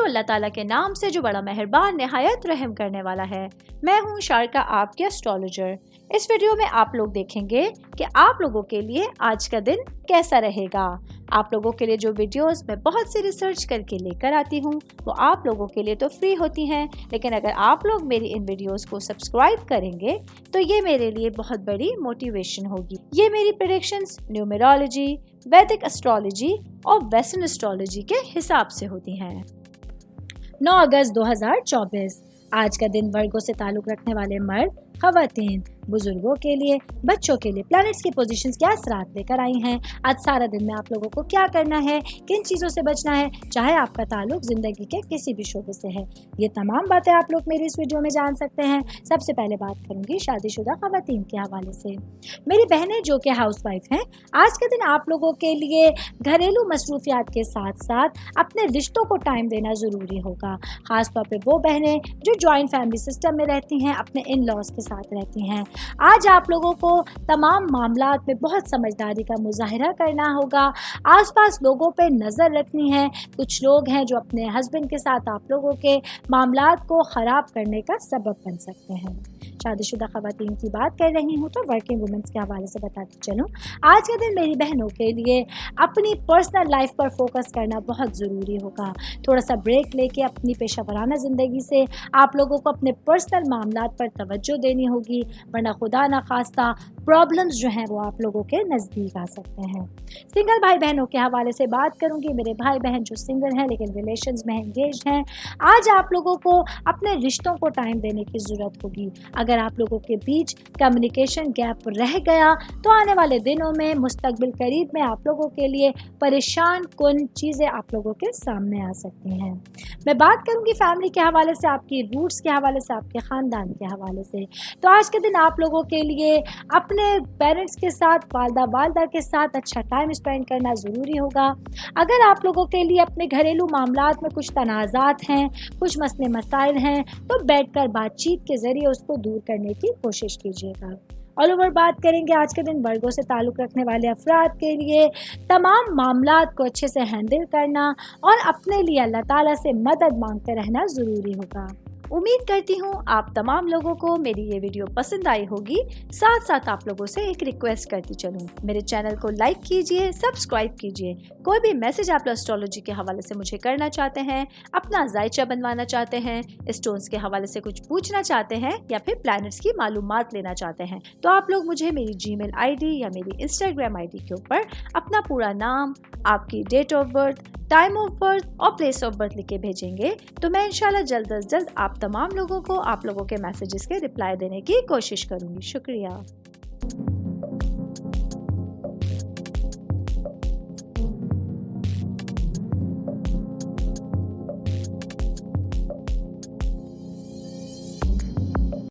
शुरू अल्लाह ताला के नाम से जो बड़ा मेहरबान निहायत रहम करने वाला है। मैं हूँ शारका, आपके एस्ट्रोलॉजर। इस वीडियो में आप लोग देखेंगे कि आप लोगों के लिए आज का दिन कैसा रहेगा। आप लोगों के लिए जो वीडियोस मैं बहुत सी रिसर्च करके लेकर आती हूँ वो आप लोगों के लिए तो फ्री होती हैं, लेकिन अगर आप लोग मेरी इन वीडियोस को सब्सक्राइब करेंगे तो ये मेरे लिए बहुत बड़ी मोटिवेशन होगी। ये मेरी प्रेडिक्शंस न्यूमेरोलॉजी, वैदिक एस्ट्रोलॉजी और वेस्टर्न एस्ट्रोलॉजी के हिसाब से होती हैं। 9 अगस्त 2024 आज का दिन वर्गों से ताल्लुक रखने वाले मर्द, खवातीन, बुजुर्गों के लिए, बच्चों के लिए प्लैनेट्स की पोजीशंस क्या असरात लेकर आई हैं। आज सारा दिन में आप लोगों को क्या करना है, किन चीज़ों से बचना है, चाहे आपका ताल्लुक जिंदगी के किसी भी शोबे से है, ये तमाम बातें आप लोग मेरी इस वीडियो में जान सकते हैं। सबसे पहले बात करूंगी शादीशुदा खवातीन के हवाले से। मेरी बहनें जो कि हाउसवाइफ हैं, आज के दिन आप लोगों के लिए घरेलू मसरूफियात के साथ साथ अपने रिश्तों को टाइम देना ज़रूरी होगा। ख़ासतौर पर वो बहनें जो जॉइंट फैमिली सिस्टम में रहती हैं, अपने इन लॉज के साथ रहती हैं। आज आप लोगों को तमाम मामलात में बहुत समझदारी का मुजाहिरा करना होगा। आसपास लोगों पे नज़र रखनी है। कुछ लोग हैं जो अपने हस्बैंड के साथ आप लोगों के मामलात को ख़राब करने का सबब बन सकते हैं। शादीशुदा खवातीन की बात कर रही हूँ तो वर्किंग वुमेन्स के हवाले से बताती चलूँ। आज के दिन मेरी बहनों के लिए अपनी पर्सनल लाइफ पर फोकस करना बहुत ज़रूरी होगा। थोड़ा सा ब्रेक लेके अपनी पेशा ज़िंदगी से आप लोगों को अपने पर्सनल मामलात पर तवज्जो देनी होगी, वरना खुदा न खास्ता प्रॉब्लम्स जो हैं वो आप लोगों के नज़दीक आ सकते हैं। सिंगल भाई बहनों के हवाले से बात करूँगी। मेरे भाई बहन जो सिंगल हैं लेकिन रिलेशंस में एंगेज हैं, आज आप लोगों को अपने रिश्तों को टाइम देने की ज़रूरत होगी। अगर आप लोगों के बीच कम्युनिकेशन गैप रह गया तो आने वाले दिनों में मुस्तकबिल करीब में आप लोगों के लिए परेशान कुन चीज़ें आप लोगों के सामने आ सकती हैं। मैं बात करूंगी फैमिली के हवाले से, आपकी रूट्स के हवाले से, आपके ख़ानदान के हवाले से। तो आज के दिन आप लोगों के लिए अपने पेरेंट्स के साथ, वालदा के साथ अच्छा टाइम स्पेंड करना ज़रूरी होगा। अगर आप लोगों के लिए अपने घरेलू मामलात में कुछ तनाज़ात हैं, कुछ मसले मसाइल हैं, तो बैठकर बातचीत के ज़रिए उसको दूर करने की कोशिश कीजिएगा। ऑल ओवर बात करेंगे आज के दिन वर्गों से ताल्लुक़ रखने वाले अफराद के लिए तमाम मामलात को अच्छे से हैंडल करना और अपने लिए अल्लाह ताला से मदद मांगते रहना ज़रूरी होगा। उम्मीद करती हूँ आप तमाम लोगों को मेरी ये वीडियो पसंद आई होगी। साथ साथ आप लोगों से एक रिक्वेस्ट करती चलूँ, मेरे चैनल को लाइक कीजिए, सब्सक्राइब कीजिए। कोई भी मैसेज आप एस्ट्रोलॉजी के हवाले से मुझे करना चाहते हैं, अपना जायचा बनवाना चाहते हैं, स्टोन्स के हवाले से कुछ पूछना चाहते हैं या फिर प्लैनेट्स की मालूमात लेना चाहते हैं, तो आप लोग मुझे मेरी जीमेल आईडी या मेरी इंस्टाग्राम आईडी के ऊपर अपना पूरा नाम, आपकी date of birth, time of birth और प्लेस ऑफ बर्थ लिख के भेजेंगे तो मैं इंशाल्लाह जल्द अज जल्द आप तमाम लोगों को आप लोगों के मैसेजेस के रिप्लाई देने की कोशिश करूँगी। शुक्रिया।